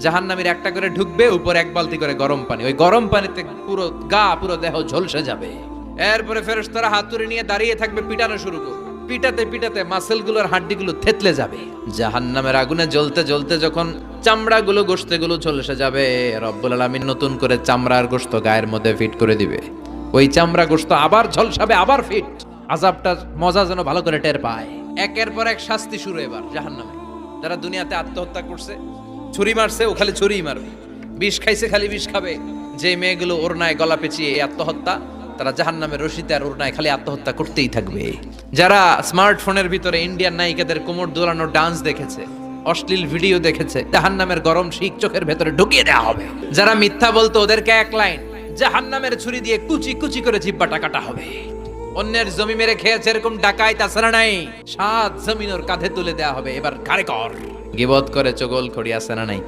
জাহান্নামীর একটা করে ঢুকবে, উপর এক বালতি করে গরম পানি, ওই গরম পানিতে পুরো গা পুরো দেহ ঝলসে যাবে। এরপরে ফেরেশতারা হাতুড়ি নিয়ে দাঁড়িয়ে থাকবে, পিটানো শুরু করবে। পিটাতে পিটাতে মাসেলগুলোর হাড্ডিগুলো থেতলে যাবে। জাহান্নামের আগুনে জ্বলতে জ্বলতে যখন চামড়াগুলো গোশতগুলো ঝলসে যাবে, রব্বুল আলামিন নতুন করে চামড়ার গোশত গায়ের মধ্যে ফিট করে দিবে। ওই চামড়া গোশত আবার ঝলসাবে, আবার ফিট। আযাবটার মজা যেন ভালো করে টের পায়। একের পর এক শাস্তি শুরু এবার জাহান্নামে। যারা দুনিয়াতে আত্মহত্যা করছে, ছুরি মারছে, ও খালি ছুরিই মারবে। বিষ খাইছে, খালি বিষ খাবে। যে মেয়েগুলো ওড়নায় গলা পেঁচিয়ে এই আত্মহত্যা, তারা জাহান্নামের রশিতে আর ওড়নায় খালি আত্মহত্যা করতেই থাকবে। যারা স্মার্টফোনের ভিতরে ইন্ডিয়ান নায়িকাদের কোমর দোলানো ডান্স দেখেছে, অশ্লীল ভিডিও দেখেছে, জাহান্নামের গরম শিক চোখের ভেতরে ঢুকিয়ে দেওয়া হবে। যারা মিথ্যা বলতো, ওদেরকে এক লাইন জাহান্নামের ছুরি দিয়ে কুচি কুচি করে জিহ্বাটা কাটা হবে। অন্যের জমি মেরে খেয়েছে এরকম ডাকাই তাছাড়া নাই, 7 জমিন ওর কাঁধে তুলে দেওয়া হবে। এবার ঘাড়ে কর। গিবত করে চগল খড়ি আছে না নাই?